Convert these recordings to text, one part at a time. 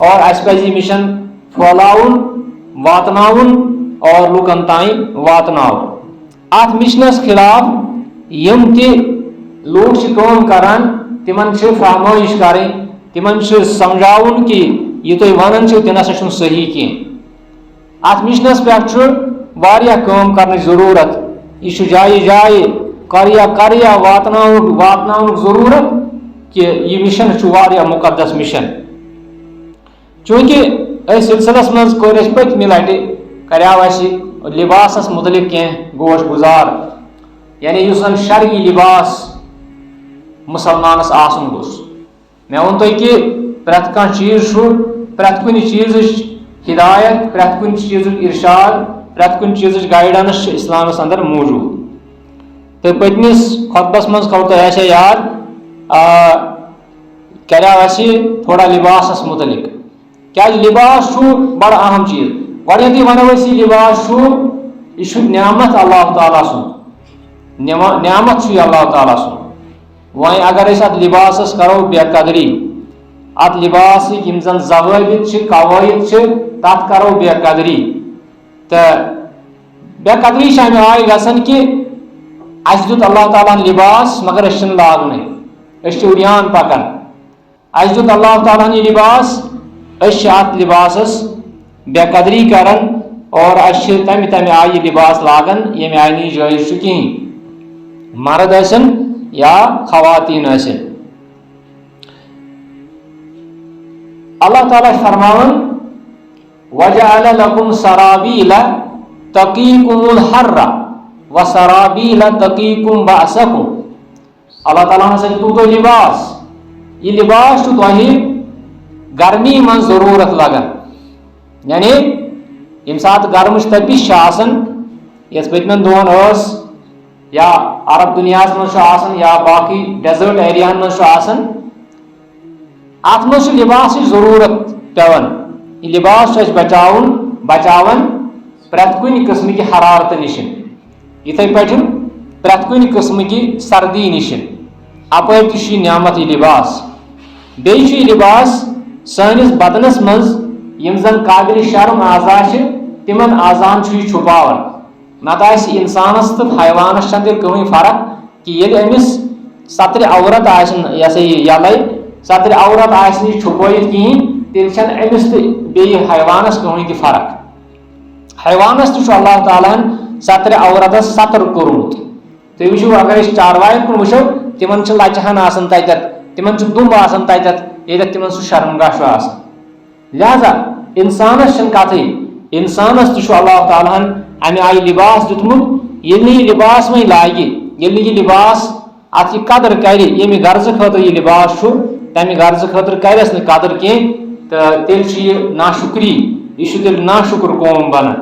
اور اس پہ یہ مشن پھیلاؤن واتناؤن اور لوکن تائیں واتناؤن. ات مشنس خلاف یم تہ لوگ کام کران تمن فرمائش کریں تمن سمجھاؤن کہ یہ تھی ونان تہ نسا صحیح کی. ات مشنس پہ واریاہ کام کرنے ضرورت. یہ جائے جائے کریا واتناؤن ضرورت کہ یہ مشن واریاہ مقدس مشن. چونکہ اس سلسلس مز کور اس پتمہ لٹہ کریو اس لباسس متعلق کی گوش گزار یعنی اس زن شرعی لباس مسلمانس آسن گوس. میں ون تھی کہ پریت کھانا چیز پریت کن چیز ہدایت پریت کن چیز ارشاد پریت کن چیز گائیڈنس اسلامس اندر موجود. تو پتمس خطبس مز کھو تہ یاد کریو اس تھوڑا لباسس متعلق کیا لباس بڑا اہم چیز. گۄڈنیٚتھٕے ونو أسۍ یہِ لباس یہ نعمت اللہ تعالیٰ سُنٛد نعمت یہ اللہ تعالیٰ سُنٛد. وۄنۍ اگر أسۍ اتھ لباسس کرو بے قدری اتھ لباسٕکۍ یِم زن ضوابط چھِ قواعد چھِ تتھ کرو بے قدری تہٕ بے قدری چھِ امہِ آیہِ گژھان کہ اَسہِ دیُت اللہ تعالیٰ ہن لباس مگر أسۍ چھِنہٕ لاگنٕے أسۍ چھِ اُریان پکان. اَسہِ دیُت اللہ تعالیٰ ہن یہِ لباس أسۍ چھِ اتھ لباسس بے قدری کران اور اس تمہ آیہِ لباس لاگان ییٚمہِ آیہِ نہٕ جٲیز چھُ کِہیٖنۍ مرد ٲسِن یا خواتین ٲسِن. اللہ تعالیٰ چھُ فرماوان وَجَعَلَ لَكُمْ سَرَابِيلَ تَقِيكُمُ الْحَرَّ وَسَرَابِيلَ تَقِيكُمْ بَأْسَكُمْ. اللہ تعالیٰ ہسا دیُتوٕ تۄہہِ لباس. یہ لباس چھُ تۄہہِ گرمی من ضرورت لگان یعنی یم سات گرمچ تپش آسان یس پتمن دون یا عرب دنیا مز یا باقی ڈیزرٹ ایریا مز ات مز لباس ضرورت پیوان. یہ لباس بچاون پریت کن قسم کی حرارت نش یتھے پہ پریت کن قسم کی سردی نش اپر تہ نعمت یہ لباس. بیٚیہِ چھُ یہ لباس سٲنِس بدنس مز یم زن قابل شرم اعضاء تمن اعضان یہ چھپاون. نتہ آسہِ انسانس تو حیوانس چھنہٕ تیٚلہِ کٕہٕنۍ فرق کہ ییٚلہِ أمِس سترِ عورت آسہِ یہ سا یہ یلے سترِ عورت آسہِ نہٕ چھپٲیِتھ کِہیٖنۍ تیٚلہِ چھنہٕ أمِس تہٕ بیٚیہِ حیوانس کٕہٕنۍ تہِ فرق. حیوانس تہِ چھُ اللہ تعالیٰ ہن سترِ عورتس ستر کوٚرمُت. تُہۍ وٕچھِو اگر أسۍ چاروایَن کُن وٕچھو تِمن چھِ لچہِ ہن آسان تتٮ۪تھ تِمن چھُ دُمب آسان تتٮ۪تھ ییٚتٮ۪تھ تِمن سُہ شرمگاہ چھُ آسان. لہذا انسانس چھنہٕ کتھٕے انسانس تہِ چھُ اللہ تعالیٰ ہن امہِ آیہِ لباس دیُتمُت. ییٚلہِ نہٕ یہِ لباس وۄنۍ لاگہِ ییٚلہِ نہٕ یہِ لباس اتھ یہِ قدر کرِ ییٚمہِ غرضہٕ خٲطرٕ یہِ لباس چھُ تمہِ غرضہٕ خٲطرٕ کرٮ۪س نہٕ قدر کینٛہہ تہٕ تیٚلہِ چھُ یہِ ناشُکری یہِ چھُ تیٚلہِ ناشُکر قوم بنان.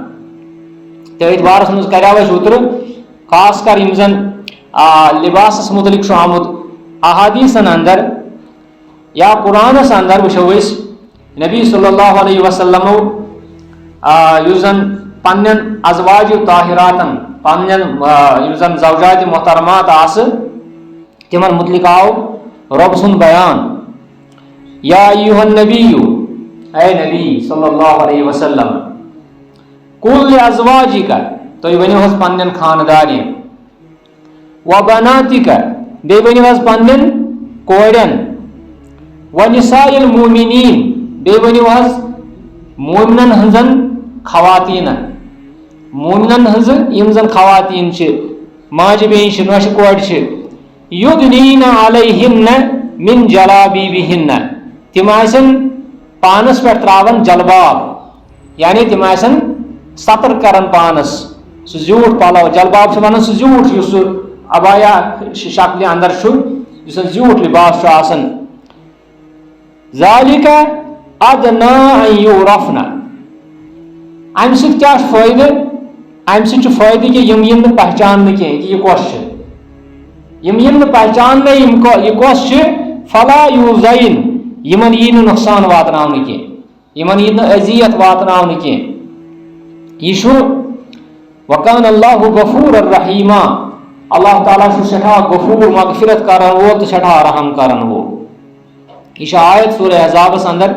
تہٕ أتھۍ بارس منٛز کریو اَسہِ اوترٕ خاص کر یِم زن لباسس متعلق چھُ آمُت احادیثن اندر یا قرآنس اندر وٕچھو أسۍ نبی صلی اللہ علیہ وسلمو یُس زن پننٮ۪ن ازواج طاہراتن پننٮ۪ن یِم زن زوجات محترمات آسہٕ تمن متعلق آو رۄب سُنٛد بیان یا ایُہا النبیُّ اے نبی صلی اللہ علیہ وسلم قُل لِأَزْوَاجِكَ تُہۍ ؤنِو حظ پننٮ۪ن خاندارٮ۪ن وَبَنَاتِكَ بیٚیہِ ؤنِو حظ پننٮ۪ن کورٮ۪ن وَنِسَاءِ الْمُؤْمِنِينَ بیٚیہِ ؤنِو حظ مومنن ہنزن خواتیٖنن مومنن ہنزٕ یِم زن خواتیٖن چھِ ماجہِ بیٚنہِ چھِ نۄشہِ کورِ چھِ یُدنیٖنَ علیہِنَّ مِن جلابیبِہِنَّ تِم آسن پانس پٮ۪ٹھ تراوان جلباب یعنی تِم آسن ستر کران پانس سُہ زیوٗٹھ پلو جلباب چھِ ونان سُہ زیوٗٹھ یُس سُہ ابایا شکلہِ اندر چھُ یُس زیوٗٹھ لباس چھُ آسان. ذالِکَ ادنا ان یعرفن امہِ سۭتۍ کیٛاہ چھُ فٲیدٕ امہِ سۭتۍ چھُ فٲیدٕ کہِ یِم یِن نہٕ پہچاننہٕ کینٛہہ کہِ یہِ کۄس چھِ یِم یِن نہٕ پہچاننہٕ یہِ کۄس چھِ فلا یوٗزین یِمن یی نہٕ نۄقصان واتناونہٕ کینٛہہ یِمن یی نہٕ اذیت واتناونہٕ کینٛہہ. یہِ چھُ وکان اللہ غفور الرحیما اللہ تعالیٰ چھُ سٮ۪ٹھاہ غفور مغفرت کرن وول تہٕ سٮ۪ٹھاہ رحم کرن وول. یہ آیت سورہ احزابس اندر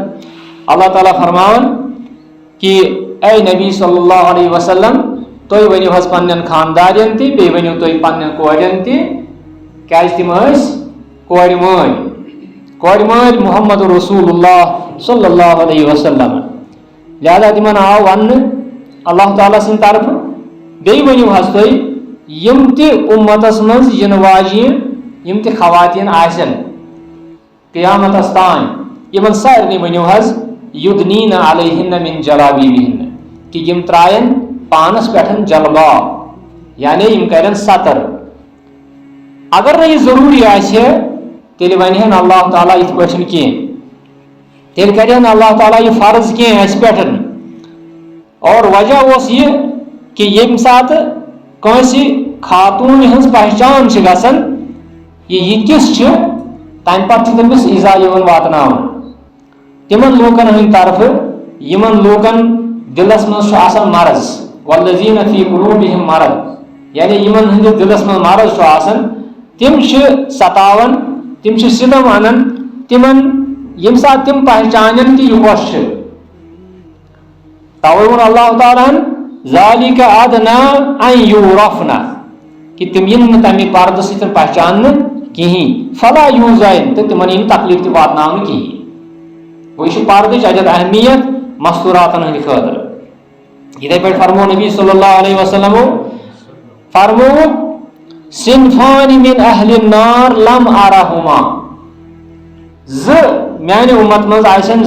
اللہ تعالیٰ فرماون کہ اے نبی صلی اللہ علیہ وسلم تُہۍ ؤنِو حظ پنٛنٮ۪ن خاندارٮ۪ن تہِ بیٚیہِ ؤنِو تُہۍ پنٛنٮ۪ن کورٮ۪ن تہِ کیٛازِ تِم ٲسۍ کورِ مٲلۍ محمد رسول اللہ صلی اللہ علیہ وسلم لہذا تِمن آو وننہٕ اللہ تعالیٰ سٕنٛدِ طرفہٕ بیٚیہِ ؤنِو حظ تُہۍ یِم تہِ اُمتس منٛز یِنہٕ واجیٚنۍ یِم تہِ خواتیٖن آسن قیامتس تانۍ یِمن سارنٕے ؤنِو حظ یُدنیٖنَ علیہِنَّ مِن جلابیبِہِنَّ کہ یِم ترٛایَن پانس پٮ۪ٹھ جلباب یعنی یِم کرن سطر اگر نہٕ یہِ ضروٗری آسہِ ہے تیٚلہِ وَنہِ ہن اللہ تعالیٰ یِتھ پٲٹھۍ کینٛہہ تیٚلہِ کرِ ہن اللہ تعالیٰ یہِ فرض کینٛہہ اَسہِ پٮ۪ٹھ اور وجہ اوس یہِ کہ ییٚمہِ ساتہٕ کٲنٛسہِ خاتوٗنہِ ہٕنٛز پہچان چھِ گژھان یہِ کِژھ چھِ تمہِ پتہٕ چھُ تٔمِس ایٖزا یِوان واتناونہٕ تِمن لوٗکن ہٕنٛدِ طرفہٕ یِمن لوٗکن دِلس منٛز چھُ آسان مرض والذیٖنَ فی قلوٗبِہِم مرض یعنی یِمن ہٕنٛدِس دِلس منٛز مرض چھُ آسان تِم چھِ ستاوان تِم چھِ سِدم انان تِمن ییٚمہِ ساتہٕ تِم پہچانن کہِ یہِ کۄس چھِ توے ووٚن اللہ تعالیٰ ہن ذالِکَ اَدنیٰ اَن یوٗرَفنَ کہ تِم یِن نہٕ تَمہِ پردٕ سۭتۍ پہچاننہٕ کِہیٖنۍ فلا یوٗزاین تہٕ تِمن یی نہٕ تکلیٖف تہِ واتناونہٕ کِہیٖنۍ گوٚو یہِ چھِ پردٕچ اجد اہمیت مستوٗراتن ہٕنٛدِ خٲطرٕ یِتھے پٲٹھۍ فرمو نبی صلی اللہ علیہ وسلمو فرمووُکھ صِنفانِ مِن اہلِ النار لم ارہُما زٕ میانہِ اُمت منٛز آسن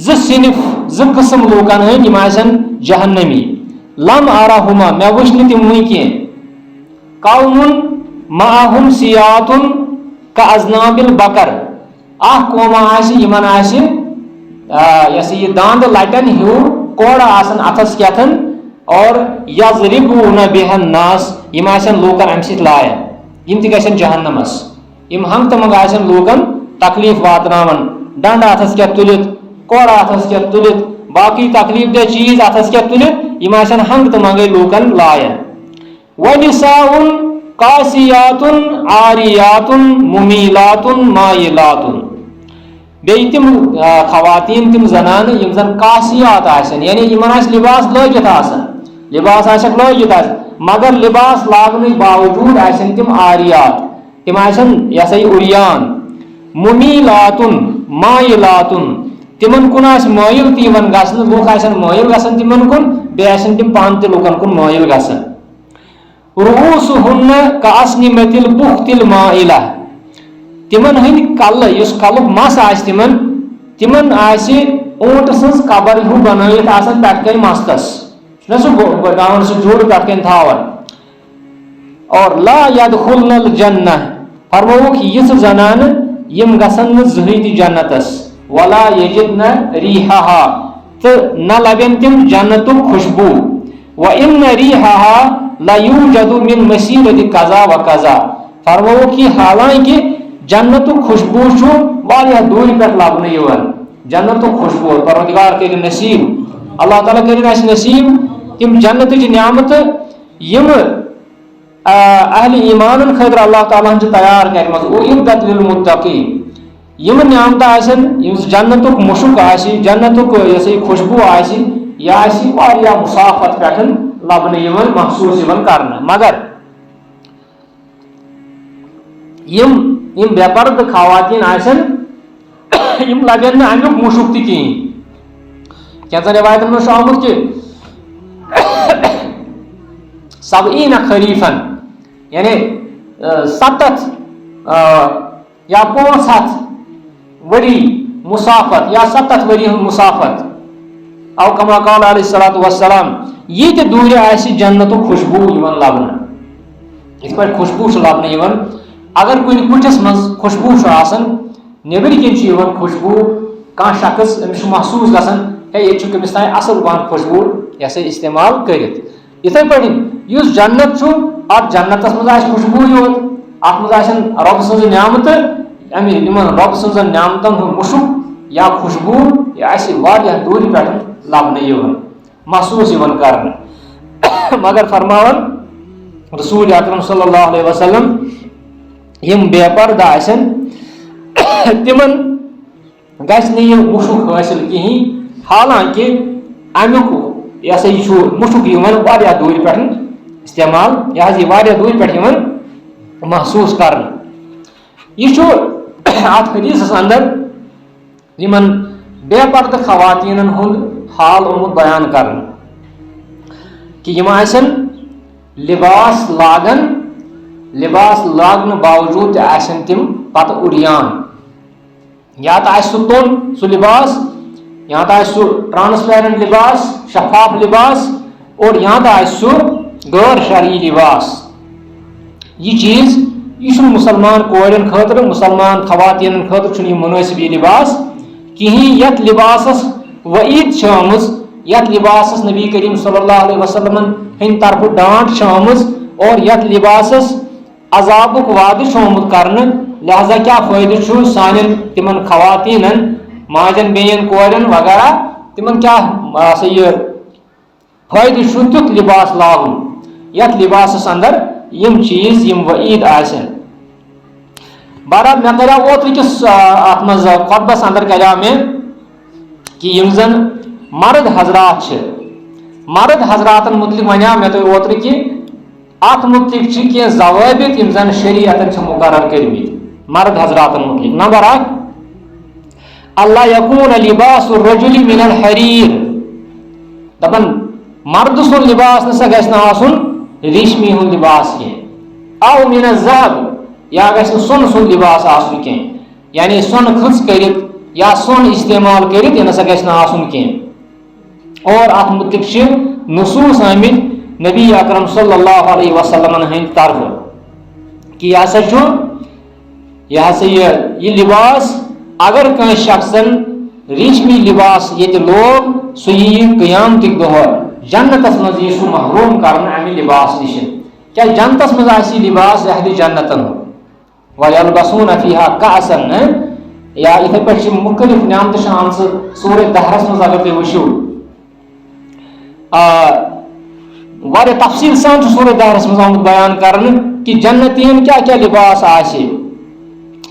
زٕ صِنف زٕ قٕسم لوٗکن ہٕنٛدۍ یِم آسن جہنمی لم ارہُما مےٚ وٕچھ نہٕ تِم وٕنۍ کینٛہہ قومٌ معہُم سِیاتٌ کأذناب البقر اکھ قوما آسہِ یِمن آسہِ یہِ ہسا یہِ داندٕ لٹٮ۪ن ہیوٗ کورٕ آسان اتھس کٮ۪تھن اور یضربوٗنَ بِہَ الناس یِم آسن لوٗکن امہِ سۭتۍ لایان یِم تہِ گژھن جہنمس یِم ہنٛگتہٕ منٛگہٕ آسن لوٗکن تکلیٖف واتناوان ڈنڈٕ اتھس کٮ۪تھ تُلِتھ کورٕ اتھس کٮ۪تھ تُلِتھ باقٕے تکلیٖف دہ چیٖز اتھس کٮ۪تھ تُلِتھ یِم آسن ہنٛگتہٕ منٛگے لوٗکن لایان وَنِساءٌ قاسِیاتٌ عاریاتٌ مُمیٖلاتٌ مایِلاتٌ بیٚیہِ تِم خواتیٖن تِم زنانہٕ یِم زن قاسِیات آسن یعنی یِمن آسہِ لِباس لٲگِتھ آسان لِباس آسٮ۪کھ لٲگِتھ آسان مگر لِباس لاگنٕکۍ باوجوٗد آسن تِم عاریات تِم آسن یہِ ہسا یہِ عُریان مُمیٖلاتُن مایِلاتُن تِمن کُن آسہِ مٲیِل تہِ یِوان گژھنہٕ لُکھ آسن مٲیِل گژھان تِمن کُن بیٚیہِ آسن تِم پانہٕ تہِ لُکن کُن مٲیِل گژھان رُؤوسُہُنَّ کَأَسْنِمَةِ الْبُخْتِ الْمَائِلَةِ تِمن ہٕنٛدۍ کلہٕ یُس کلُک مس آسہِ تِمن آسہِ اوٗنٛٹہٕ سٕنٛز قبر ہیوٗ بنٲیِتھ آسان پٮ۪ٹھٕ کَنۍ مستس چھُنہ سُہ گاوَن سُہ جُر پٮ۪ٹھٕ کَنۍ تھاوان اور لا یدخُلنَ الجنہ فرمووُکھ یِژھ زنانہٕ یِم گژھن نہٕ زٕہٕنۍ تہِ جنتس ولا یجدنَ ریٖحہا تہٕ نہ لبن تِم جنتُک خوشبوٗ وَإِنَّ ریٖحہا لَیوٗجَدُ مِن مَسیٖرَتِ قضا و قضا فرمووُکھ یہِ حالانکہِ جنتُک خوشبوٗ چھُ واریاہ دوٗرِ پٮ۪ٹھ لبنہٕ یِوان جنتُک خوشبوٗ پروردگار کٔرِنۍ نصیٖب اللہ تعالیٰ کٔرِنۍ اَسہِ نصیٖب تِم جنتٕچ نعمتہٕ یِمہٕ اہلِ ایٖمانن خٲطرٕ اللہ تعالیٰ ہن چھِ تیار کَرِمَژٕ اُعِدَّت لِلمُتَّقیٖن یِمہٕ نعمتہٕ آسن یُس جنتُک مُشُک آسہِ جنتُک یہِ ہسا یہِ خوشبوٗ آسہِ یہِ آسہِ واریاہ مُسافت پٮ۪ٹھ لبنہٕ یِوان محسوٗس یِوان کرنہٕ مگر یِم بے پردٕ خواتیٖن آسن یِم لبن نہٕ امیُک مُشُک تہِ کِہیٖنۍ کینٛژن رِوایتن منٛز چھُ آمُت کہِ سبعیٖنَ خریٖفن یعنی 70 یا 500 ؤری مُسافت یا 70 ؤری ہُنٛد مُسافت او کما قال علیہ الصلوۃ والسلام ییٖتہِ دوٗرِ آسہِ جنتُک خوشبوٗ یِوان لبنہٕ یِتھ پٲٹھۍ خوشبوٗ چھُ لبنہٕ یِوان اگر کُنہِ کُٹھِس منٛز خوشبوٗ چھُ آسان نیٚبرۍ کِنۍ چھُ یِوان خوشبوٗ کانٛہہ شخص أمِس چھُ محسوٗس گژھان ہے ییٚتہِ چھُ أمِس تانۍ اَصٕل پہن خوشبوٗ یہِ ہسا استعمال کٔرِتھ یِتھٕے پٲٹھۍ یُس جنت چھُ اَتھ جنتس منٛز آسہِ خوشبوٗ یوت اَتھ منٛز آسن رۄبہٕ سٕنٛزٕ نعمتہٕ یِمن رۄبہٕ سٕنٛزن نعمتن ہُنٛد مُشُک یا خوشبوٗ یہِ آسہِ واریاہ دوٗرِ پٮ۪ٹھ لبنہٕ یِوان محسوٗس یِوان کرنہٕ مگر فرماوان رسوٗل اکرم صلی اللہ علیہ وسلم یِم بے پردٕ آسن تِمن گژھِ نہٕ یہِ مُشُک حٲصِل کِہیٖنۍ حالانکہِ امیُک یہِ ہسا یہِ چھُ مُشُک یِوان واریاہ دوٗرِ پٮ۪ٹھ استعمال یہِ حظ یہِ واریاہ دوٗرِ پٮ۪ٹھ یِوان محسوٗس کرنہٕ یہ ات حدیثس اندر یمن بے پردٕ خواتینن ہند حال آمُت بیان کرن کہ یم آسن لباس لاگنہٕ باوجوٗد تہِ آسن تِم پتہٕ اُڑیان یا تہٕ آسہِ سُہ توٚن سُہ لباس یا تہٕ آسہِ سُہ ٹرانسپیرنٹ لباس شفاف لباس اور یا تہٕ آسہِ سُہ غٲر شرعی لباس یہ چیز یہ چھُنہٕ مُسلمان کورٮ۪ن خٲطرٕ مُسلمان خواتیٖنن خٲطرٕ چھُنہٕ یہِ مُنٲسِب یہِ لباس کِہیٖنۍ یتھ لباسس وعیٖد چھِ آمٕژ یتھ لباسس نبی کریم صلی اللہ علیہ وسلمن ہٕنٛدِ طرفہٕ ڈانٹ چھِ آمٕژ اور یتھ لباسس عذابُک وعدٕ چھُ آمُت کرنہٕ لہذا کیاہ فٲیدٕ چھُ سانٮ۪ن تِمن خواتیٖنن ماجن بیٚین کورٮ۪ن وغیرہ تِمن کیاہ سا یہِ فٲیدٕ چھُ تیُتھ لباس لاگُن یتھ لباسس اندر یم چیز یم وعید آسن بہرحال مےٚ کریو اوترٕکِس اتھ منٛز خۄطبس اندر کریو مےٚ کہ یم زن مرد حضرات چھِ مرد حضراتن متعلق ونیو مےٚ تۄہہِ اوترٕ کہ اتھ متعلق چھِ کینٛہہ ضوابط یم زن شریعتن چھِ مقرر کٔرمٕتۍ مرد حضراتن متعلق نمبر 1 اللہ یکون لباس الرجل من الحریر دپان مرد سُنٛد لباس نسا گژھِ نہٕ آسُن ریشمی ہُنٛد لباس کینٛہہ او من الذهب یا گژھِ نہٕ سۄنہٕ سُنٛد لباس آسُن کینٛہہ یعنی سۄنہٕ خٕژ کٔرِتھ یا سۄن استعمال کٔرِتھ یہِ نسا گژھِ نہٕ آسُن کینٛہہ اور اتھ متعلق چھِ نصوٗص آمٕتۍ نبی اکرم صلی اللہ علیہ وسلمن ہٕنٛدِ طرفہٕ کہ یہ ہسا یہ لباس اگر کٲنٛسہِ شخصن ریشمی لباس ییٚتہِ لوگ سُہ ییہِ قیامتٕکۍ دۄہ جنتس منٛز یی سُہ محروٗم کرنہٕ امہِ لباس نِش کیٛازِ جنتس منٛز آسہِ یہِ لباس اہلِ جنتن ہُنٛد وَیَلبَسُونَ فِیہا کَأْسًا یا یِتھے پٲٹھۍ چھِ مُختٔلِف نعمتہٕ چھِ آمژٕ سورہ دہرس منٛز اگر تُہۍ وٕچھِو واریاہ تفصیٖل سان چھُ سورہ دہرس منٛز آمُت بیان کرنہٕ کہ جنتیٖن کیاہ کیاہ لباس آسہِ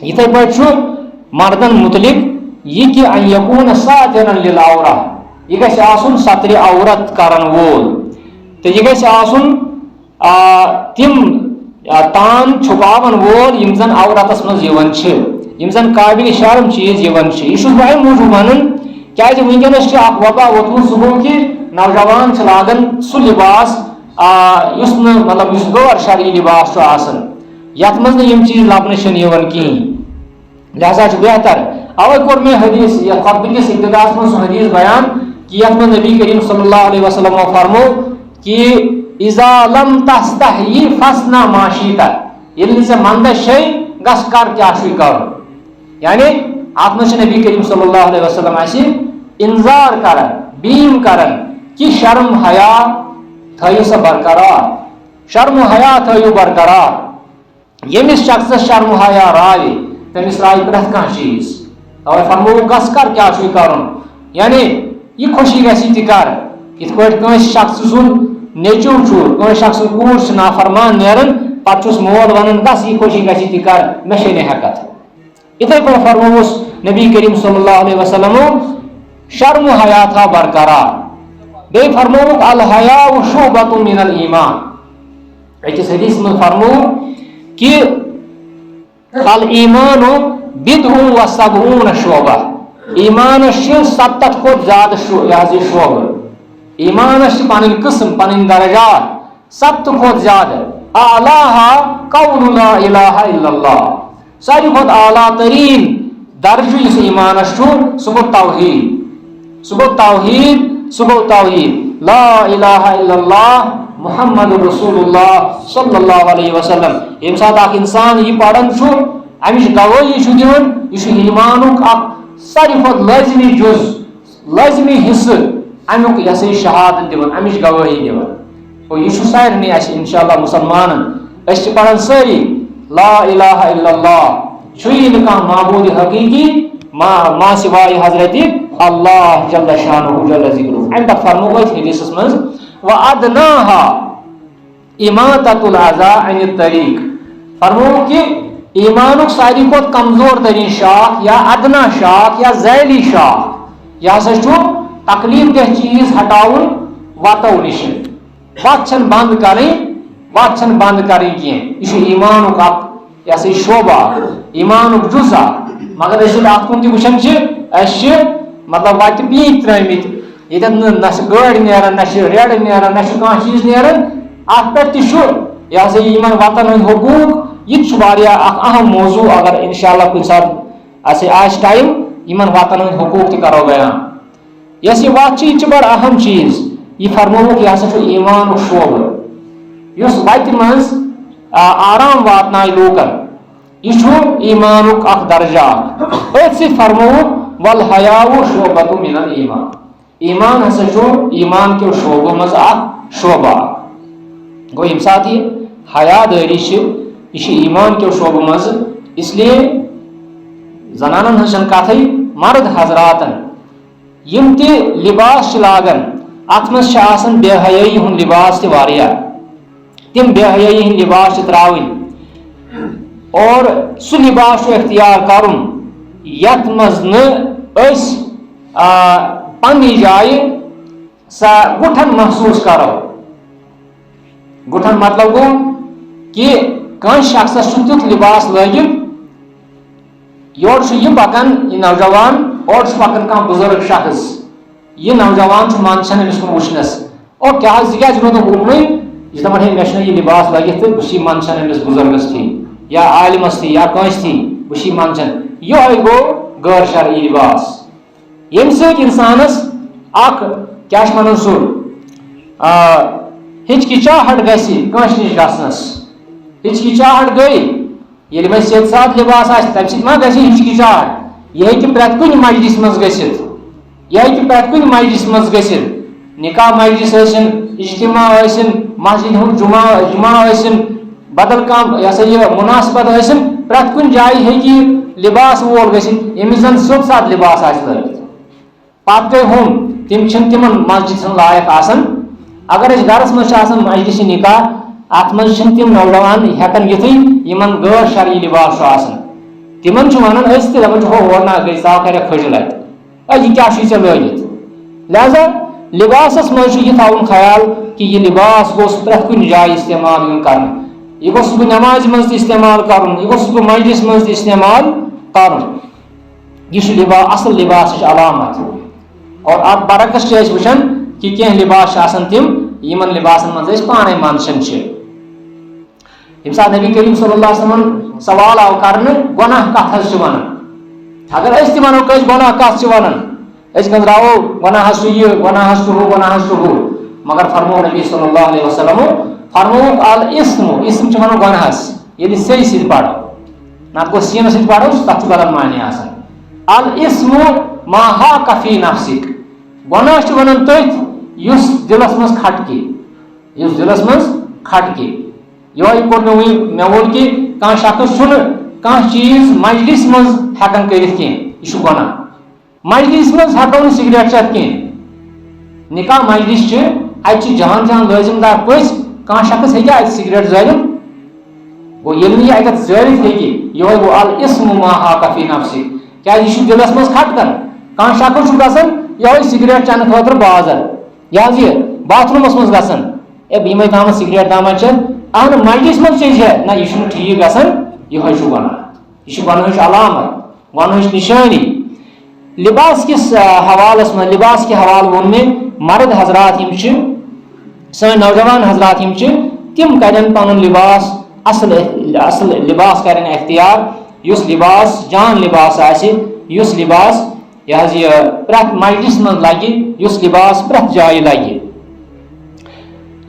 یِتھے پٲٹھۍ چھُ مردن متعلق یہ کہ ان یکون ساترا للعورہ یہ گژھِ آسُن سترِ عورت کرن وول تہٕ یہِ گژھِ آسُن تِم تان چھُپاون وول یِم زن عورتس منٛز یِوان چھِ یِم زن قابلِ شرم چیٖز یِوان چھِ یہِ چھُس بہٕ امہِ موٗجوٗب ونان کیازِ وٕنکیٚنس چھِ اکھ وبا ووتمُت سُہ گوٚو کہِ نوجوان چھِ لاگان سُہ لباس یُس نہٕ مطلب یُس غٲر شرعی لباس چھُ آسان یتھ منٛز نہٕ یِم چیٖز لبنہٕ چھِنہٕ یِوان کِہیٖنۍ لہذا چھُ بہتر اوے کوٚر مےٚ حدیث یتھ خۄطبہٕ کِس ابتداہس منٛز سُہ حدیث بیان کہ یتھ منٛز نبی کریم صلی اللہ علیہ وسلم فرمو کہ اذا لم تستحیی فاصنع ما شئت ییٚلہِ نہٕ ژےٚ منٛدچھ چھے گژھ کر کیاہ چھُے کرُن یعنی اتھ منٛز چھِ نبی کریم صلی اللہ علیہ وسلم اسہِ انذار کران بیٖم کران کہ شرم حیا تھٲیِو سا برقرار شرم حیا تھٲیِو برقرار ییٚمِس شخصس شرم حیا راوِ تٔمِس راوِ پرٛٮ۪تھ کانٛہہ چیٖز توے فرمو گژھ کر کیاہ چھُے کرُن یعنی یہ خوشی گژھی تہِ کر یِتھ پٲٹھۍ کٲنٛسہِ شخص سُنٛد نیٚچوٗ چھُ کٲنٛسہِ شخص سُنٛد کوٗر چھِ نافرمان نیران پتہٕ چھُس مول ونان گژھ یہِ خوشی گژھی تہِ کر مےٚ چھے نہٕ ہٮ۪کتھ یِتھے پٲٹھۍ فرمووُس نبی کریم صلی اللہ علیہ وسلمو شرم حیا تھاو برقرار بیٚیہِ فرمووُکھ الحیاء شعبۃ من الایمان أکِس حدیث منٛز فرمووُکھ کہ الایمان بِدع و سبعون شعبہ ایمانس چھِ 70 کھۄتہٕ زیادٕ شعبہٕ ایمانس چھِ پنٕنۍ قٕسم پنٕنۍ درجات 70 کھۄتہٕ زیادٕ اعلیٰ قول لا الہ الا اللہ ساروی کھۄتہٕ اعلیٰ تریٖن درجہٕ یُس ایمانس چھُ سُہ گوٚو توحیٖد لا الہ الا اللہ محمد رسول اللہ صلی اللہ علیہ وسلم ییٚمہِ ساتہٕ اکھ انسان یہِ پران چھُ امِچ گوٲہی چھُ دِوان یہِ چھُ ایمانُک اکھ ساروی کھۄتہٕ لٲزمی جُز لٲزمی حصہٕ امیُک یہِ ہسا یہِ شہادت دِوان امِچ گوٲہی دِوان اور یہِ چھُ سارنٕے اسہِ انشاء اللہ مُسلمانن أسۍ چھِ پران سٲری لا الہ الا اللہ چھُیی نہٕ کانٛہہ معبوٗدِ حقیٖقی ما سوائے حضرت اللہ جل شانہ جل ذکرہ امہِ پتہٕ فرموو أتھۍ حدیثس منٛز وادناہا اماطۃ الاذى عن الطریق فرموو کہ ایمانک ساری کھوت کمزور ترین شاخ یا ادنا شاخ یا ذیلی شاخ یہ ہسا تکلیف دہ چیز ہٹاؤن وتو نش وت بند کریں وت بند کریں کی یہ ایمانک یہ سا شعبہ ایمانک جز مگر ات کن تچان مطلب وت پیت ترمت یہ نہ گاڑی نیران نہ ریڑ نیران نہ کھانا چیز نیران ات پہ یہ سا یہ وطن ہند حقوق یہ اہم موضوع اگر انشاءاللہ کن سات آس ٹائم ان وطن ہند حقوق تہ کرو بیان یس یہ وت یہ بڑا اہم چیز یہ فرموک یہ ہسا ایمانک شعبہ اس وتہ مز آرام واتن لوکن یہ ایمانک اخ درجہ ات سی فرموک والحیاء شعبۃ من الایمان ایمان ہسا ایمان کے شعبوں مز اخ شعبہ گو یم سات یہ حیا داری یہ ایمان کے شعبوں مز اس لیے زنانن ہن کتھے مرد حضراتن یم تہ لباس لاگان ات مز آسان بے حیائی ہند لباس تہ واریاہ تم بے حیائی ہند لباس تراؤن اور سہ لباس اختیار کرن یت مز نس پنہ جائے سا گٹھن محسوس کرو گٹھن مطلب گو کہ کان شخص تیت لباس لگت یور یہ پکان یہ نوجوان اور پکان کان بزرگ شخص یہ نوجوان منچان امس کن وچنس اور کیا روز اکن یہ دپان ہے مے یہ لباس لگت تو بہ منچان امس بزرگس تھی یا عالمس تھی یا کنس تھی بہ منچان یہ گو غیر شرعی لباس یم سۭتۍ انسانس اخ کیا ون سہ ہچکچاہٹ گژھِ کٲنٛسہِ نِش گژھنس ہچکچاہٹ گئی ییٚلہِ وۄنۍ سیٚد سادٕ لباس آسہِ تمہِ سۭتۍ ما گژھِ ہچکچاہٹ یہ ہیٚکہِ پرٛٮ۪تھ کُنہِ مجلس منٛز گٔژھِتھ یہ ہیٚکہِ پرٛٮ۪تھ کُنہِ مجلس منٛز گٔژھِتھ نکاح مجلس ٲسِن اجتماع ٲسِن مسجد ہُنٛد جمعہ ٲسِن بدل کانٛہہ یہ سا یہ مناسبت ٲسِن پرٛٮ۪تھ کُنہِ جایہِ ہیٚکہِ یہِ لباس وول گٔژھِتھ ییٚمِس زن سیوٚد سادٕ لباس آسہِ لٲگِتھ پتہٕ گٔے ہُم تِم چھِنہٕ تِمن مسجد ہُنٛد لایق آسان اگر أسۍ گرس منٛز چھِ آسان مجلس نکاح ات منٛز چھِنہٕ تِم نوجوان ہٮ۪کان یِتھٕے یِمن غٲر شرعی لباس چھُ آسان تِمن چھُ ونان أسۍ تہِ دپان چھِ ہو ہور نا گٔے ژاو کرے کھٔجل اتہِ یہِ کیاہ چھُے ژےٚ لٲگِتھ لہذا لباسس منٛز چھُ یہِ تھاوُن خیال کہ یہ لباس گوٚژھ پرٛٮ۪تھ کُنہِ جایہِ استعمال یُن کرنہٕ یہ گوٚژھ صُبح نمازِ منٛز تہِ استعمال کرُن یہ گوٚژھ صُبح مجلس منٛز تہِ استعمال کرُن یہ چھُ لباس اصل لباسٕچ علامت اور اتھ برعکس چھِ أسۍ وٕچھان کہ کینٛہہ لباس چھِ آسان تِم یمن لباسن منٛز أسۍ پانے منٛدچھان چھِ ییٚمہِ ساتہٕ نبی کریم صلی اللہ علیہ وسلم سوال آو کرنہٕ گۄناہ کتھ حظ چھِ ونان اگر أسۍ تہِ ونو کٲنٛسہِ گۄناہ کتھ چھِ ونان أسۍ گنٛزراوو گۄناہ حظ چھُ یہِ گۄناہ حظ چھُ ہُہ گۄناہ حظ چھُ ہُہ مگر فرموو نبی صلی اللہ علیہ وسلم فرمووُکھ اسم چھِ ونان گۄناہس ییٚلہِ سیٚیہِ سۭتۍ پرو نتہٕ گوٚو سیٖنہٕ سۭتۍ پرو تتھ چھُ بدل معنی آسان الاسم ما حاق فی نفسک گۄناہ چھِ ونان تٔتھۍ یُس دلس منٛز کھٹکہِ یُس دلس منٛز کھٹکہِ یہوے کوٚر مےٚ ووٚن کہ کانٛہہ شخص چھُنہٕ کانٛہہ چیٖز مجلس منٛز ہٮ۪کان کٔرِتھ کینٛہہ یہِ چھُ گۄناہ مجلس منٛز ہٮ۪کو نہٕ سگریٹ چٮ۪تھ کینٛہہ نکاح مجلس چھِ اتہِ چھِ جہان جہان لٲزم دار پٔژھۍ کانٛہہ شخص ہیٚکہِ اتہِ سگریٹ زٲلِتھ گوٚو ییٚلہِ نہٕ یہِ اتٮ۪تھ زٲلِتھ ہیٚکہِ یہوے گوٚو الاسم ما حاق فی نفسک کیازِ یہِ چھُ دلس منٛز کھٹکان کانٛہہ شخص چھُ گژھان یہوے سگریٹ چٮ۪نہٕ خٲطرٕ بازر یہ حظ یہ باتھ روٗمس منٛز گژھان یِمے تامَتھ سگریٹ تامَتھ چٮ۪تھ اہن مجلس منٛز چیٚیہِ نہ یہِ چھُنہٕ ٹھیٖک گژھان یہوے چھُ گۄناہ یہ گۄنہٕچ علامت گۄنہٕچ نشٲنی لباس کس حوالس منٛز لباس کے حوالہٕ ووٚن مےٚ مرد حضرات یم چھِ سٲنۍ نوجوان حضرات یم چھِ تِم کرن پنُن لباس اصل لباس کرن اختیار یُس لباس جان لباس آسہِ یُس لباس یہ حظ یہ پرٛٮ۪تھ مجلس منٛز لگہِ یُس لباس پرٛٮ۪تھ جایہِ لگہِ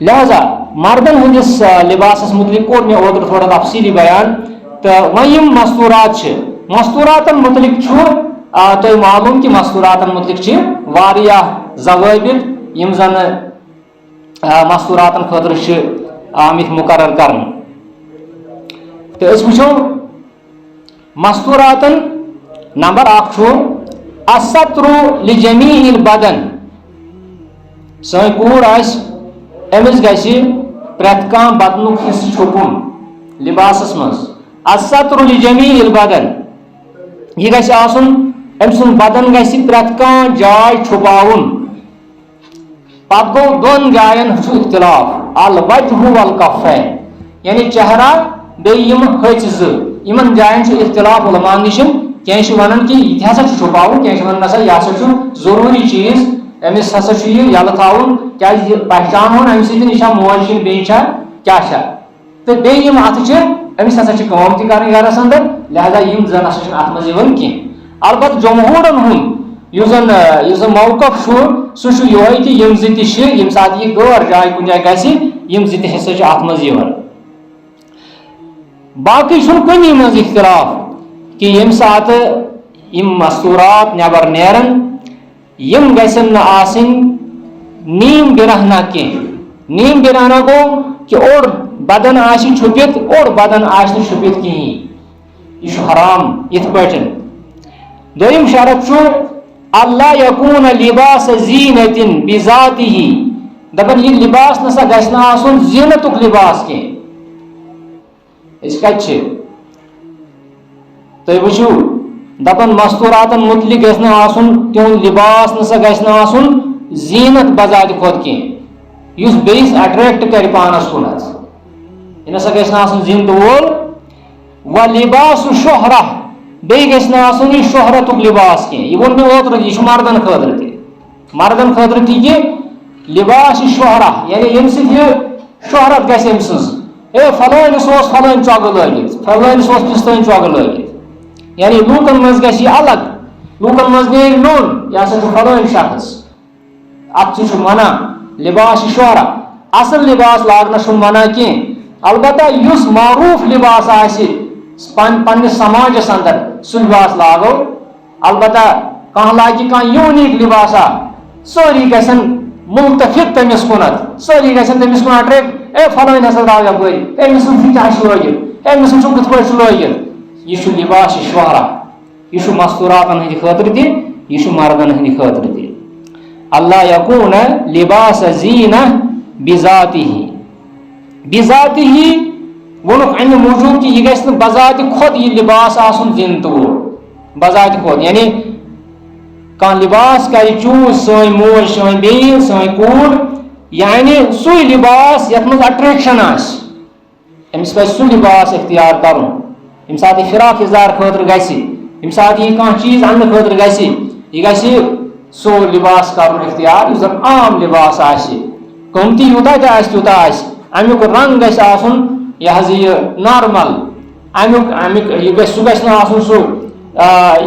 لہذا مردن ہندس لباسس متعلق کوٚر مےٚ اوترٕ تھوڑا تفصیٖلی بیان تہٕ وۄنۍ یِم مستوٗرات چھِ مستوٗراتن متعلق چھُ تۄہہِ معلوٗم کہِ مستوٗراتن متعلق چھِ واریاہ ضوابط یِم زن مستوٗراتن خٲطرٕ چھِ آمٕتۍ مُقرر کرنہٕ تہٕ أسۍ وٕچھو مستوٗراتن نمبر اکھ چھُ السترُ لجمیع البدن سٲنۍ کوٗر آسہِ أمِس گژھِ پرٛٮ۪تھ کانٛہہ بدنُک حصہٕ چھُپُن لباسس منٛز الستر لجمیع البدن یہ گژھِ آسُن أمۍ سُنٛد بدن گژھِ پرٛٮ۪تھ کانٛہہ جاے چھُپاوُن پتہٕ گوٚو دۄن جاین چھُ اختلاف الوجہ والکفین یعنی چہرہ بیٚیہِ یِم ۂژۍ زٕ یِمن جاین چھُ اختلاف علماء نِشن کینٛہہ چھِ ونان کہِ یہِ تہِ ہسا چھُ چھُپاوُن کینٛہہ چھِ ونان نسا یہِ ہسا چھُ ضروٗری چیٖز أمِس ہسا چھُ یہِ یلہٕ تھاوُن کیازِ یہِ پہچانہون اَمہِ سۭتۍ یہِ چھا موج کِنہٕ بیٚیہِ چھا کیاہ چھا تہٕ بیٚیہِ یِم اَتھٕ چھِ أمِس ہسا چھِ کٲم تہِ کرٕنۍ گرس اندر لہذا یِم زن ہسا چھِنہٕ اتھ منٛز یِوان کینٛہہ البتہٕ جمہوٗرن ہُنٛد یُس زن موقف چھُ سُہ چھُ یِہوے کہِ یِم زٕ تہِ چھِ ییٚمہِ ساتہٕ یہِ غٲر جاے کُنہِ جایہِ گژھِ یِم زٕ تہِ ہسا چھِ اتھ منٛز یِوان باقٕے چھُنہٕ کُنی منٛز اختلاف کہِ ییٚمہِ ساتہٕ یِم مستوٗرات نٮ۪بر نیرن یِم گژھن نہٕ آسٕنۍ نیٖم بِرہنا کینٛہہ نیٖم بِرہنا گوٚو کہِ اوٚڑ بدن آسہِ چھُپِتھ اوٚڑ بدن آسہِ نہٕ چھُپِتھ کِہیٖنۍ یہِ چھُ حرام یِتھ پٲٹھۍ دوٚیِم شرط چھُ اللہ یکوٗن لباس زیٖنتِن بذاتِہی دپان یہِ لباس نسا گژھِ نہٕ آسُن زیٖنتُک لباس کینٛہہ أسۍ کتہِ چھِ تُہۍ وٕچھِو دپان مستوٗراتن مُتعلق گژھِ نہٕ آسُن تِہُنٛد لباس نسا گژھِ نہٕ آسُن زیٖنت بذاتہِ کھۄتہٕ کینٛہہ یُس بیٚیِس اٹریکٹ کرِ پانس کُنتھ یہِ نسا گژھِ نہٕ آسُن زیٖنتہٕ وول و لباس شہرہ بیٚیہِ گژھِ نہٕ آسُن یہِ شہرتُک لباس کینٛہہ یہِ ووٚن مےٚ اوترٕ یہِ چھُ مردن خٲطرٕ تہِ مردن خٲطرٕ تہِ کہِ لباس شہرہ یعنی ییٚمہِ سۭتۍ یہِ شہرت گژھِ أمۍ سٕنٛز ہے فلٲنِس اوس فلٲنۍ چۄگہٕ لٲگِتھ فلٲنِس اوس پِستٲنۍ چۄگہٕ لٲگِتھ یعنی لوٗکن منٛز گژھِ یہِ الگ لوٗکن منٛز نیرِ نوٚن یہِ ہسا چھُ فلٲنۍ شخص اتھ تہِ چھُ منع لباس شہرہ اصل لباس لاگنس چھُنہٕ منع کینٛہہ البتہ یُس معروٗف لباس آسہِ پننِس سماجس اندر سُہ لباس لاگو البتہ کانٛہہ لاگہِ کانٛہہ یوٗنیٖک لباسا سٲری گژھن مُلتفِت تٔمِس کُنتھ سٲری گژھن تٔمِس کُن اٹریکٹ اے فلٲنۍ ہسا درٛاو یپٲرۍ أمِس سُنٛد کیاہ چھُ لٲگِتھ أمِس سُنٛد کِتھ پٲٹھۍ چھُ لٲگِتھ یہِ چھُ لباس شہرہ یہِ چھُ مستوٗراتن ہٕنٛدِ خٲطرٕ تہِ یہِ چھُ مردن ہٕنٛدِ خٲطرٕ تہِ اللہ یکوٗن لباس زیٖنہ بذاتِہی بذاتِہی ووٚنُکھ امہِ موٗجوٗب کہِ یہِ گژھِ نہٕ بذاتہِ کھۄتہٕ یہِ لباس آسُن زیٖنتہٕ وول بذاتہِ کھۄتہٕ یعنی کانٛہہ لباس کرِ چوٗز سٲنۍ موج سٲنۍ بیٚنہِ سٲنۍ کوٗر یعنی سُے لباس یتھ منٛز اٹریکشن آسہِ أمِس پزِ سُہ لباس اختیار کرُن ییٚمہِ ساتہٕ یہِ فراق یزار خٲطرٕ گژھِ ییٚمہِ ساتہٕ یہِ کانٛہہ چیٖز اننہٕ خٲطرٕ گژھِ یہِ گژھِ سُہ لباس کرُن اختیار یُس زن عام لباس آسہِ قۭمتی یوٗتاہ تہِ آسہِ تیوٗتاہ آسہِ امیُک رنٛگ گژھِ آسُن یہِ حظ یہِ نارمل امیُک یہِ گژھِ سُہ گژھِ نہٕ آسُن سُہ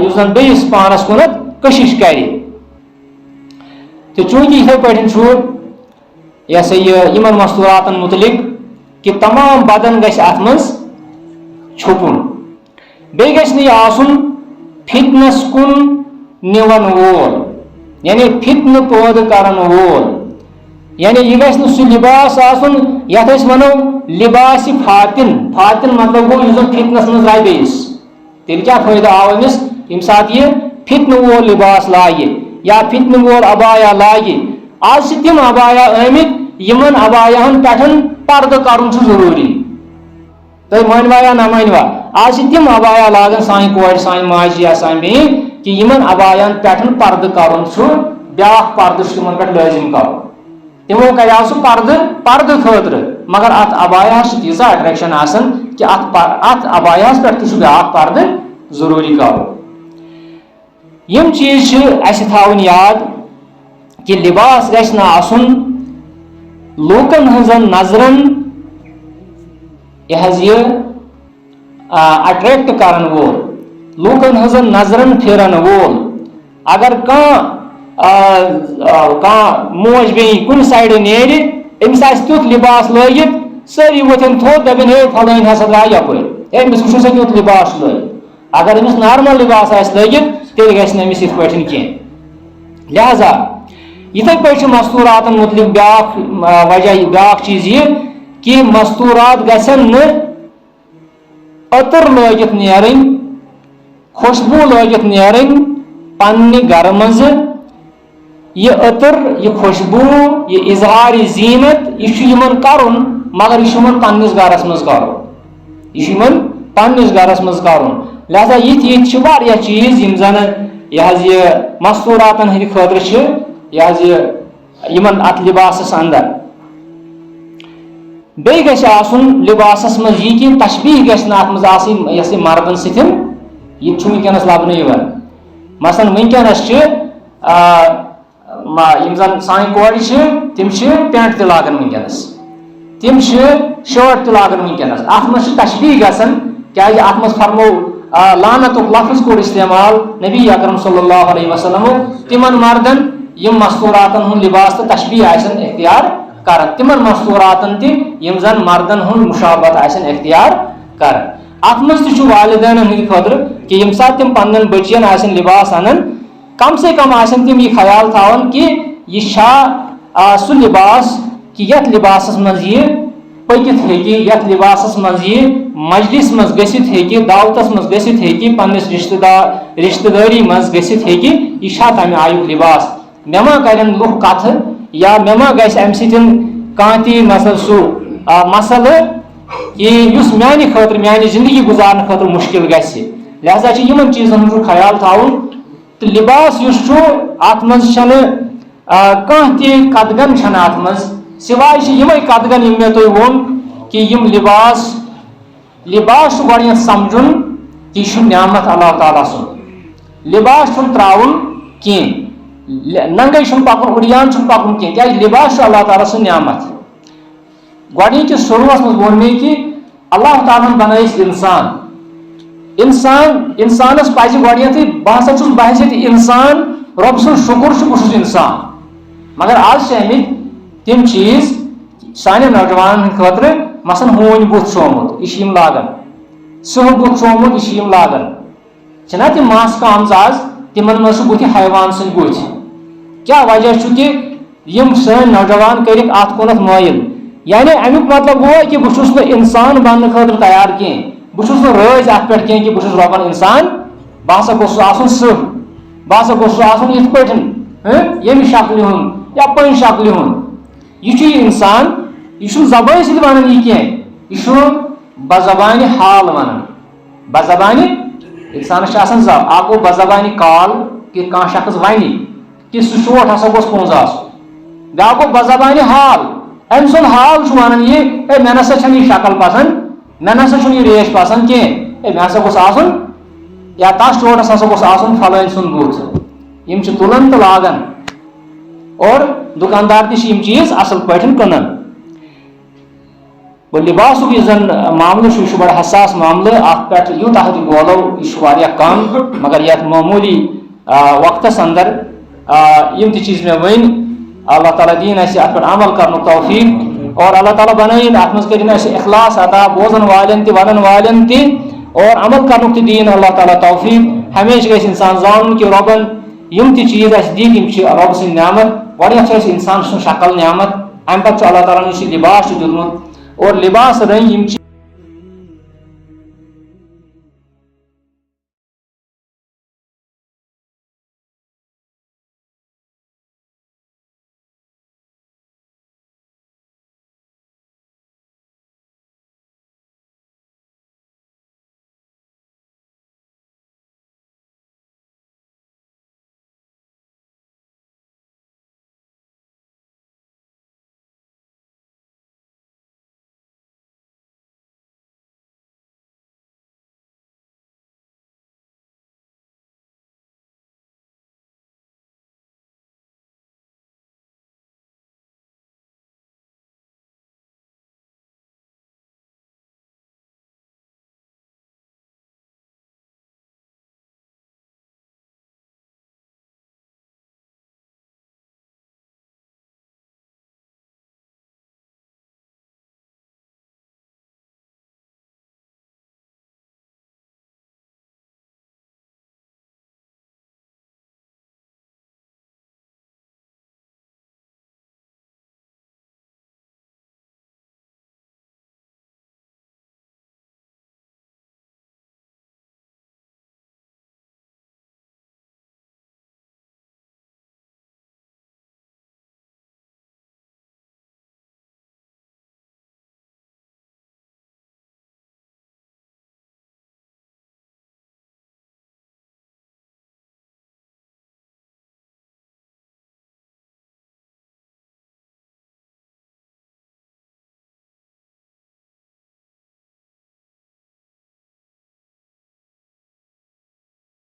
یُس زن بیٚیِس پانس کُنتھ کٔشِش کرِ تہٕ چوٗنٛکہِ یِتھٕے پٲٹھۍ چھُ یہِ ہسا یہِ یِمن مستوٗراتن مُتعلق کہِ تمام بدن گژھِ اتھ منٛز چھُپُن بیٚیہِ گژھِ نہٕ یہِ آسُن فتنس کُن نِوان وول یعنی فتنہٕ پٲدٕ کرن وول یعنی یہِ گژھِ نہٕ سُہ لباس آسُن یتھ أسۍ ونو لباسِ فاتن فاتن مطلب گوٚو یُس زن فتنس منٛز درٛاے بیٚیِس تیٚلہِ کیاہ فٲیدٕ آو أمِس ییٚمہِ ساتہٕ یہِ فتنہٕ وول لباس لاگہِ یا فتنہٕ وول ابایا لاگہِ آز چھِ تِم ابایا آمٕتۍ یِمن ابایاہن پٮ۪ٹھ پردٕ کرُن چھُ ضروٗری تُہۍ مٲنوا یا نہ مٲنوا آز چھِ تِم ابایا لاگان سانہِ کورِ سانہِ ماجہِ یا سانہِ بیٚنہِ کہِ یِمن ابایاہن پٮ۪ٹھ پردٕ کرُن چھُ بیاکھ پردٕ چھُ تِمن پٮ۪ٹھ لٲزِم کرُن تِمو کریاو سُہ پردٕ خٲطرٕ مگر اتھ ابایاہس چھِ تیٖژاہ اٹریکشن آسان کہِ اتھ ابایاہس پٮ۪ٹھ تہِ چھُ بیاکھ پردٕ ضروٗری کرُن یِم چیٖز چھِ اَسہِ تھاوٕنۍ یاد کہِ لباس گژھِ نہٕ آسُن لوٗکن ہٕنٛزن نظرن یہِ حظ یہِ اٹریکٹ کرن وول لوٗکن ہٕنٛزن نظرن پھِرن وول اگر کانٛہہ موج بیٚنہِ کُنہِ سایڈٕ نیرِ أمِس آسہِ تیُتھ لباس لٲگِتھ سٲری وۄتھن تھوٚد دپن ہے فلٲنۍ ہسا درٛاو یپٲرۍ ہے أمِس وٕچھو سا کیُتھ لباس چھُ لٲگِتھ اگر أمِس نارمل لباس آسہِ لٲگِتھ تیٚلہِ گژھِ نہٕ أمِس یِتھ پٲٹھۍ کینٛہہ لہذا یِتھٕے پٲٹھۍ چھُ مستوٗراتن مُتعلق بیاکھ وجہ بیاکھ چیٖز یہِ کہِ مستوٗرات گژھن نہٕ عطر لٲگِتھ نیرٕنۍ خوشبوٗ لٲگِتھ نیرٕنۍ پننہِ گرٕ منٛزٕ یہِ عطر یہِ خوشبوٗ یہِ اظہارِ زیٖنت یہِ چھُ یِمن کرُن مگر یہِ چھُ یِمن پننِس گرس منٛز کرُن یہِ چھُ یِمن پنس گرس مز کرن لہذا یہ چیز یم زن یہ مستوراتن ہند خاطر یمن ات لباسس اندر بیٚیہِ گژھِ آسُن لباسس مز یہ کہ تشبیح گژھِ نہٕ اتھ مز آسٕنۍ یۄس یہِ مردن سۭتۍ یہ چھُ وٕنکیٚنس لبنہٕ یِوان مثلاً وٕنکیٚنس چھِ یم زن سانہِ کورِ چھِ تِم چھِ پینٹ تہِ لاگان وٕنکیٚنس تِم چھِ شٲٹ تہِ لاگان وٕنکیٚنس اتھ منٛز چھِ تشبیح گژھان کیازِ اتھ منٛز فرمو لعنتُک لفظ کوٚر استعمال نبی اکرم صلی اللہ علیہ وسلم تمن مردن یم مستوراتن ہُنٛد لباس تہٕ تشبیح آسن اختیار کران تمن مستوراتن تہِ یم زن مردن ہُنٛد مشابہت آسن اختیار کران اتھ منٛز تہِ چھُ والدینن ہٕنٛدِ خٲطرٕ کہ ییٚمہِ ساتہٕ تِم پننٮ۪ن بچین آسن لباس انان کم سے کم آسن تِم یہ خیال تھاوان کہ یہ چھا سُہ لباس کہ یتھ لباسس منٛز یہ پٔکِتھ ہیٚکہِ یتھ لباسس منٛز یہ مجلس منٛز گٔژھِتھ ہیٚکہِ دعوتس منٛز گٔژھِتھ ہیٚکہِ پننِس رشتہٕ دٲری منٛز گٔژھِتھ ہیٚکہِ یہ چھا تمہِ آیُک لباس مےٚ ما کرن لُکھ کتھٕ یا مےٚ ما گژھِ امہِ سۭتۍ کانٛہہ تہِ مثلا سُہ مسلہٕ کہ یُس میانہِ خٲطرٕ میانہِ زندگی گزارنہٕ خٲطرٕ مشکل گژھِ لہذا چھُ یِمن چیٖزن ہُنٛد خیال تھاوُن تہٕ لباس یُس چھُ اتھ منٛز چھنہٕ کانٛہہ تہِ قدغن چھنہٕ اتھ منٛز سوائے چھِ یِمے قدغن یِم مےٚ تۄہہِ ووٚن کہ یِم لباس چھُ گۄڈٕنیتھ سمجھُن کہ یہِ چھُ نعمت اللہ تعالیٰ سُنٛد لباس چھُنہٕ تراوُن کینٛہہ ننگے چھُنہٕ پکُن اُڑیان چھُنہٕ پکُن کینٛہہ کیازِ لباس چھُ اللہ تعالیٰ سُنٛد نعمت گۄڈنِکِس شروٗعس منٛز ووٚن مےٚ کہ اللہ تعالیٰ ہن بنٲے أسۍ انسانس پزِ گۄڈنیتھٕے بہٕ ہسا چھُس بحثیت انسان رۄب سُنٛد شُکُر چھُ بہٕ چھُس انسان مگر آز چھِ آمٕتۍ تِم چیٖز سانٮ۪ن نوجوانن ہٕنٛدِ خٲطرٕ مثلاً ہوٗنۍ بُتھ چھُ آمُت یہِ چھِ یِم لاگان سٕہہ بُتھ چھُ آمُت یہِ چھِ یِم لاگان چھِنہ تِم ماسکہٕ آمژٕ آز تِمن منٛز چھُ بُتھِ حیوان سٕنٛدۍ بُتھۍ کیٛاہ وجہ چھُ کہ یِم سٲنۍ نوجوان کٔرِکھ اتھ کُنتھ مٲیِل یعنی امیُک مطلب گوٚو کہ بہٕ چھُس نہٕ انسان بننہٕ خٲطرٕ تیار کینٛہہ بہٕ چھُس نہٕ رٲضۍ اتھ پٮ۪ٹھ کینٛہہ کہ بہٕ چھُس رۄبن انسان بہٕ ہسا گوٚژھُس آسُن سٕہہ بہٕ ہسا گوٚژھُس آسُن یِتھ پٲٹھۍ ییٚمہِ شکلہِ ہُنٛد یا پنٛنہِ شکلہِ ہُنٛد یہ چھُ یہِ انسان یہ چھُنہٕ زبٲنۍ سۭتۍ ونان یہِ کینٛہہ یہ چھُ بزبانہِ حال ونان بزبانہِ انسانس چھِ آسان زب اکھ گوٚو بزبانہِ کال کہ کانٛہہ شخص ونہِ کہ سُہ شوٹ ہسا گوٚژھ پوٚنٛز آسُن بیاکھ گوٚو بزبانہِ حال أمۍ سُنٛد حال چھُ ونان یہِ ہے مےٚ نسا چھنہٕ یہِ شکل پسنٛد مےٚ نسا چھُنہٕ یہِ ریش پسنٛد کینٛہہ ہے مےٚ ہسا گوٚژھ آسُن یا تتھ شوٹس ہسا گوٚژھ آسُن فلٲنۍ سُنٛد بُتھ یِم چھِ تُلان تہٕ لاگان اور دکاندار تہِ چھِ یِم چیٖز اصل پٲٹھۍ کٕنان گوٚو لباسُک یُس زن معاملہٕ چھُ یہِ چھُ بڑٕ حساس معاملہٕ اتھ پٮ۪ٹھ یوٗتاہ تہِ بولو یہِ چھُ واریاہ کم مگر یتھ معموٗلی وقتس اندر یِم تہِ چیٖز مےٚ ؤنۍ اللہ تعالیٰ دِیِن اَسہِ اتھ پٮ۪ٹھ عمل کرنُک توفیٖق اور اللہ تعالیٰ بنٲیِن اتھ منٛز کٔرِنۍ اَسہِ اخلاص عطا بوزن والٮ۪ن تہِ ونن والٮ۪ن تہِ اور عمل کرنُک تہِ دِیِن اللہ تعالیٰ توفیٖق ہمیشہِ گژھِ انسان زانُن کہ رۄبن یِم تہِ چیٖز اَسہِ دِتۍ یِم چھِ رۄبہٕ سٕنٛدۍ نعمت گۄڈنیتھ چھِ اَسہِ انسان سٕنٛز شکل نعمت امہِ پتہٕ چھُ اللہ تعالیٰ ہن یُس یہِ لباس چھُ دیُتمُت اور لباس رٔنگۍ یِم